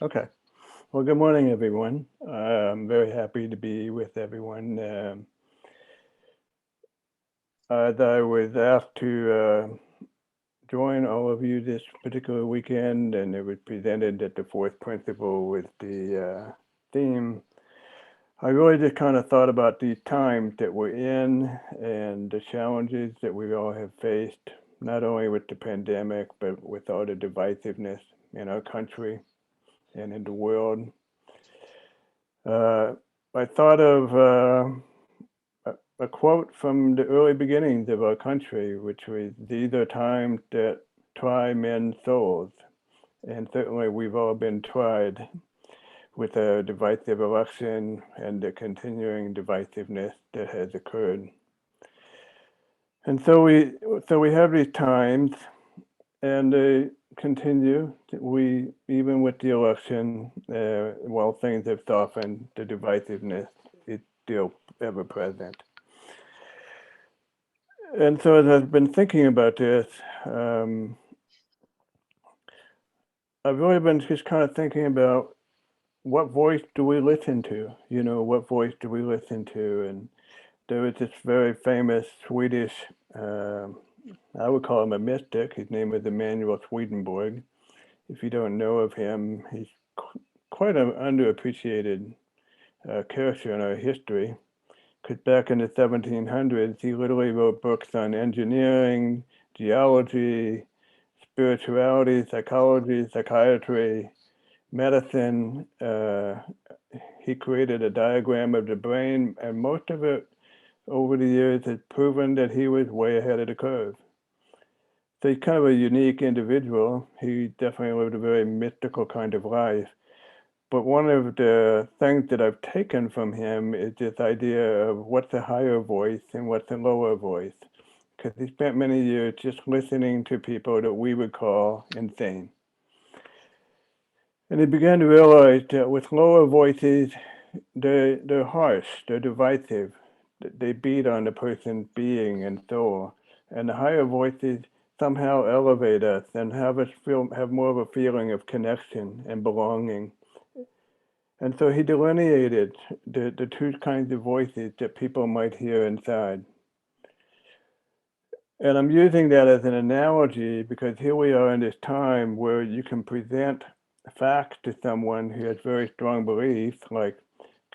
Okay. Well, good morning, everyone. I'm very happy to be with everyone. I was asked to join all of you this particular weekend, and it was presented that the fourth principle was the theme. I really just kind of thought about these times that we're in and the challenges that we all have faced, not only with the pandemic, but with all the divisiveness in our country and in the world. Uh, I thought of a quote from the early beginnings of our country, which was, "These are times that try men's souls." And certainly we've all been tried with a divisive election and the continuing divisiveness that has occurred. And so we have these times, and they continue. We even with the election, while things have softened, the divisiveness is still ever present. And so as I've been thinking about this, um, I've really been just kind of thinking about what voice do we listen to? What voice do we listen to? And there was this very famous Swedish, I would call him a mystic. His name is Emanuel Swedenborg. If you don't know of him, he's quite an underappreciated character in our history. Because back in the 1700s, he literally wrote books on engineering, geology, spirituality, psychology, psychiatry, medicine. He created a diagram of the brain, and most of it over the years has proven that he was way ahead of the curve. So he's kind of a unique individual. He definitely lived a very mystical kind of life. But one of the things that I've taken from him is this idea of what's a higher voice and what's a lower voice. Because he spent many years just listening to people that we would call insane. And he began to realize that with lower voices, they're harsh, they're divisive, they beat on the person's being and soul. And the higher voices somehow elevate us and have us have more of a feeling of connection and belonging. And so he delineated the two kinds of voices that people might hear inside. And I'm using that as an analogy because here we are in this time where you can present facts to someone who has very strong beliefs, like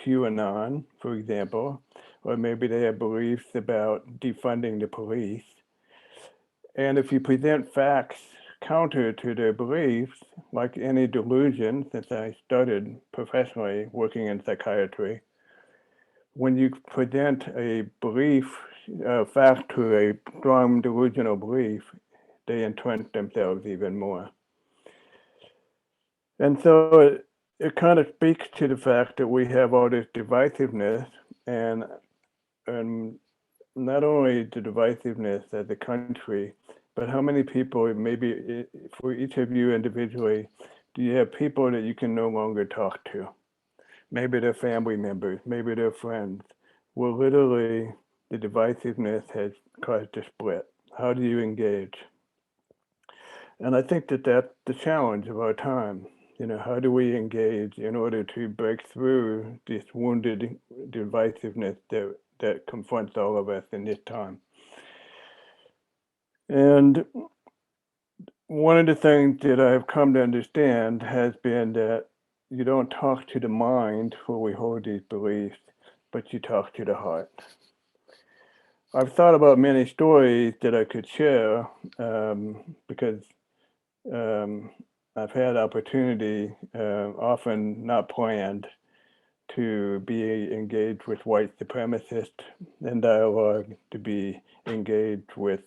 QAnon, for example, or maybe they have beliefs about defunding the police. And if you present facts counter to their beliefs, like any delusion, since I started professionally working in psychiatry, when you present a belief, a fact to a strong delusional belief, they entrench themselves even more. And so it kind of speaks to the fact that we have all this divisiveness, and and not only the divisiveness as a country, but how many people, maybe for each of you individually, do you have people that you can no longer talk to? Maybe they're family members, maybe they're friends. Well, literally, the divisiveness has caused a split. How do you engage? And I think that that's the challenge of our time. How do we engage in order to break through this wounded divisiveness that confronts all of us in this time? And one of the things that I've come to understand has been that you don't talk to the mind where we hold these beliefs, but you talk to the heart. I've thought about many stories that I could share because um, I've had opportunity, often not planned, to be engaged with white supremacists in dialogue, to be engaged with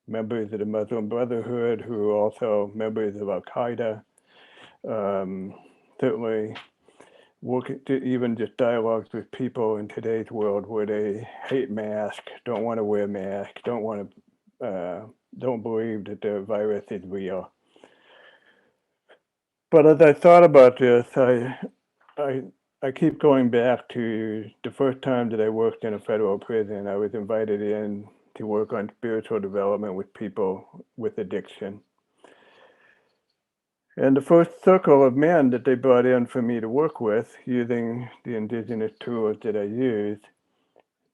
members of the Muslim Brotherhood who are also members of Al Qaeda. Um, Certainly, working to even just dialogues with people in today's world where they hate masks, don't want to wear masks, don't believe that the virus is real. But as I thought about this, I I keep going back to the first time that I worked in a federal prison. I was invited in to work on spiritual development with people with addiction. And the first circle of men that they brought in for me to work with using the Indigenous tools that I use,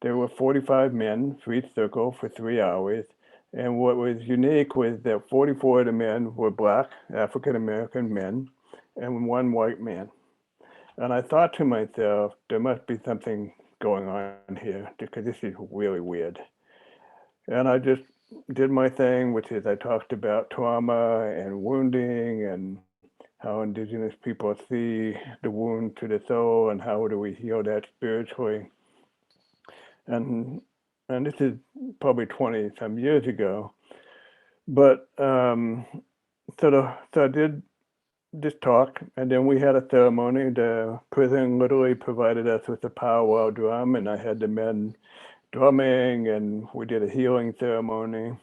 there were 45 men for each circle for 3 hours. And what was unique was that 44 of the men were Black, African American men, and one white man. And I thought to myself, there must be something going on here because this is really weird. And I just did my thing, which is I talked about trauma and wounding and how Indigenous people see the wound to the soul and how do we heal that spiritually. And and this is probably 20 some years ago. But so I did this talk, and then we had a ceremony. The prison literally provided us with a powwow drum, and I had the men drumming, and we did a healing ceremony.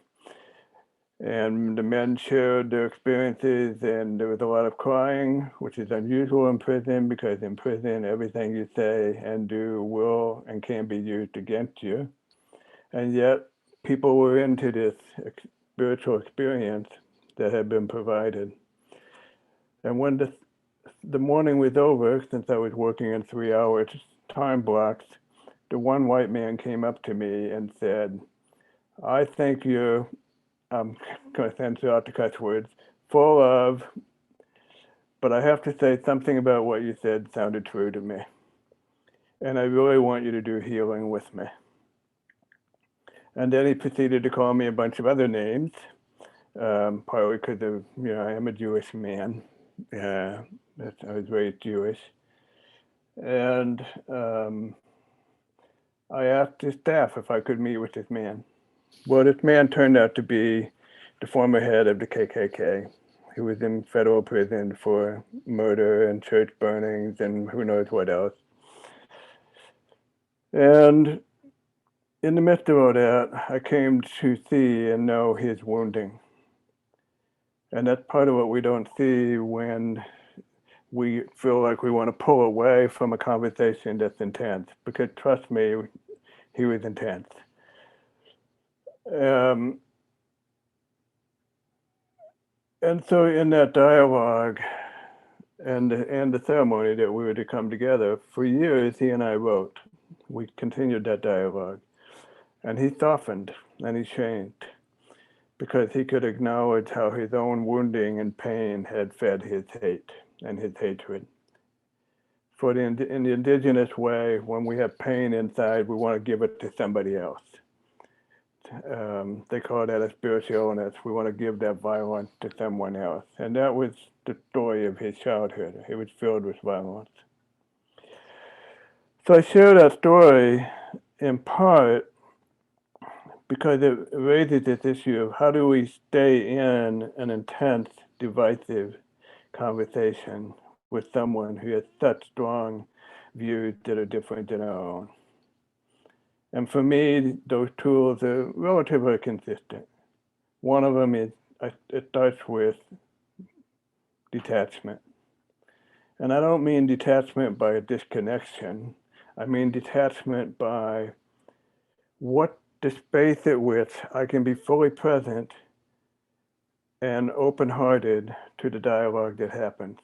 And the men shared their experiences, and there was a lot of crying, which is unusual in prison because in prison, everything you say and do will and can be used against you. And yet, people were into this spiritual experience that had been provided. And when the morning was over, since I was working in 3 hour time blocks, the one white man came up to me and said, I think you're, I'm going to censor out the cuss words, full of, but I have to say something about what you said sounded true to me. And I really want you to do healing with me. And then he proceeded to call me a bunch of other names, partly because of, I am a Jewish man. I was raised Jewish. And I asked his staff if I could meet with this man. Well, this man turned out to be the former head of the KKK. He was in federal prison for murder and church burnings and who knows what else. And in the midst of all that, I came to see and know his wounding. And that's part of what we don't see when we feel like we want to pull away from a conversation that's intense. Because trust me, he was intense. Um, and so in that dialogue and the ceremony that we were to come together, for years he and I wrote. We continued that dialogue. And he softened and he changed because he could acknowledge how his own wounding and pain had fed his hate and his hatred. In the Indigenous way, when we have pain inside, we want to give it to somebody else. They call that a spiritual illness. We want to give that violence to someone else. And that was the story of his childhood. It was filled with violence. So I share that story in part because it raises this issue of how do we stay in an intense, divisive conversation with someone who has such strong views that are different than our own. And for me, those tools are relatively consistent. One of them is it starts with detachment. And I don't mean detachment by a disconnection. I mean detachment by what the space at which I can be fully present and open-hearted to the dialogue that happens.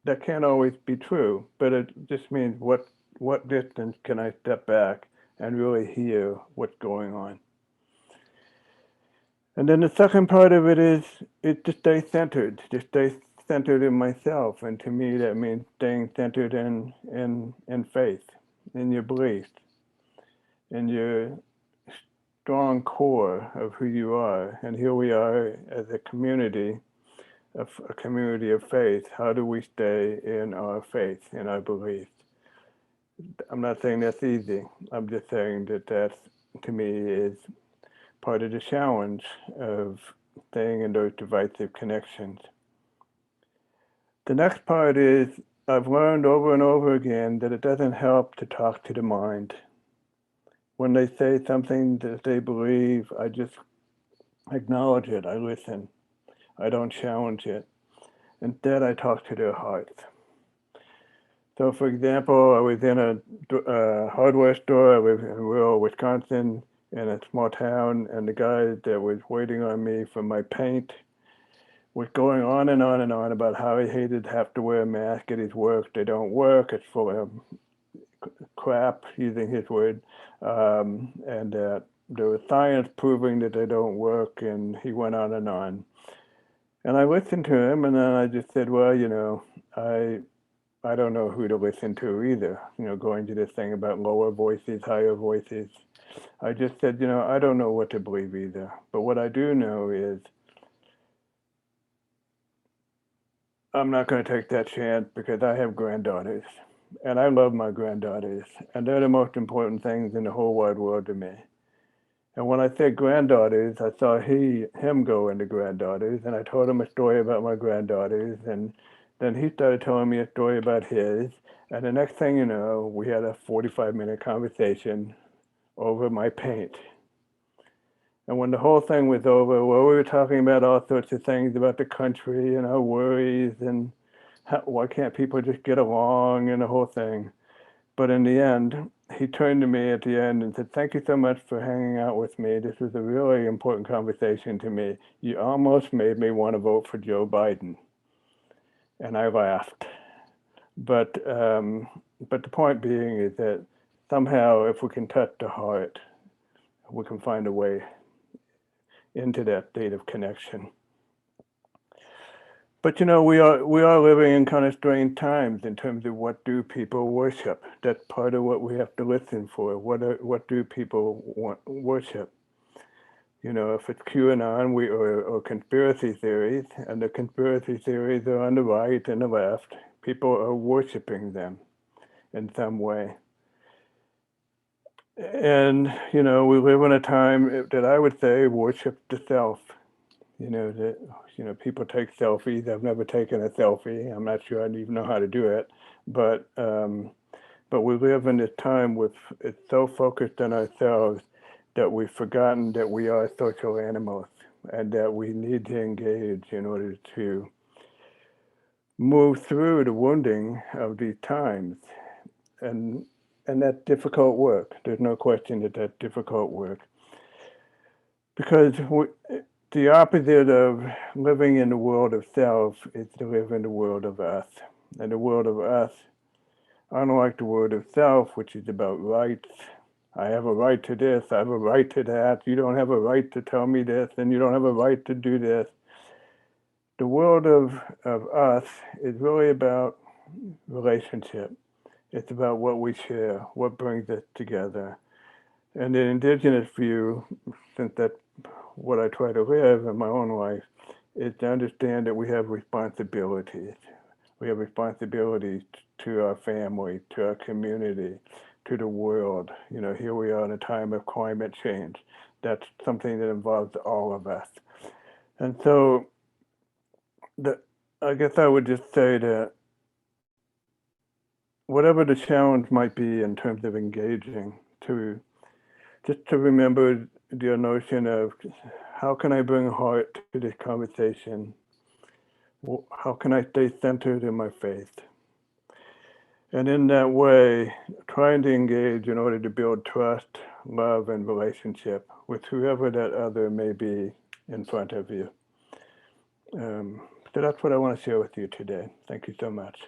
That can't always be true, but it just means what distance can I step back and really hear what's going on. And then the second part of it is to stay centered, to stay centered in myself. And to me, that means staying centered in faith, in your beliefs, in your strong core of who you are. And here we are as a community of faith. How do we stay in our faith, in our beliefs? I'm not saying that's easy. I'm just saying that to me, is part of the challenge of staying in those divisive connections. The next part is I've learned over and over again that it doesn't help to talk to the mind. When they say something that they believe, I just acknowledge it. I listen. I don't challenge it. Instead, I talk to their hearts. So, for example, I was in a hardware store. I live in rural Wisconsin in a small town, and the guy that was waiting on me for my paint was going on and on and on about how he hated to have to wear a mask at his work. They don't work. It's full of crap, using his word, and that there was science proving that they don't work, and he went on and on. And I listened to him, and then I just said, well, I don't know who to listen to either. Going to this thing about lower voices, higher voices. I just said, I don't know what to believe either. But what I do know is I'm not going to take that chance because I have granddaughters. And I love my granddaughters. And they're the most important things in the whole wide world to me. And when I said granddaughters, I saw him go into granddaughters, and I told him a story about my granddaughters, and then he started telling me a story about his. And the next thing you know, we had a 45-minute conversation over my paint. And when the whole thing was over, well, we were talking about all sorts of things about the country and our worries and why can't people just get along and the whole thing. But in the end, he turned to me at the end and said, thank you so much for hanging out with me. This was a really important conversation to me. You almost made me want to vote for Joe Biden. And I laughed. But the point being is that somehow if we can touch the heart, we can find a way into that state of connection. But we are living in kind of strange times in terms of what do people worship. That's part of what we have to listen for. What do people worship? If it's QAnon or conspiracy theories, and the conspiracy theories are on the right and the left, people are worshiping them in some way. And we live in a time that I would say worship the self. That people take selfies. I've never taken a selfie. I'm not sure I even know how to do it. But we live in this time with it's so focused on ourselves that we've forgotten that we are social animals and that we need to engage in order to move through the wounding of these times. And that's difficult work. There's no question that that's difficult work. Because the opposite of living in the world of self is to live in the world of us. And the world of us, unlike the world of self, which is about rights, I have a right to this, I have a right to that, you don't have a right to tell me this, and you don't have a right to do this. The world of us is really about relationship. It's about what we share, what brings us together. And the Indigenous view, since that's what I try to live in my own life, is to understand that we have responsibilities. We have responsibilities to our family, to our community, to the world. Here we are in a time of climate change. That's something that involves all of us. And so I guess I would just say that whatever the challenge might be in terms of engaging, just to remember the notion of how can I bring heart to this conversation? How can I stay centered in my faith? And in that way, trying to engage in order to build trust, love, and relationship with whoever that other may be in front of you. So that's what I want to share with you today. Thank you so much.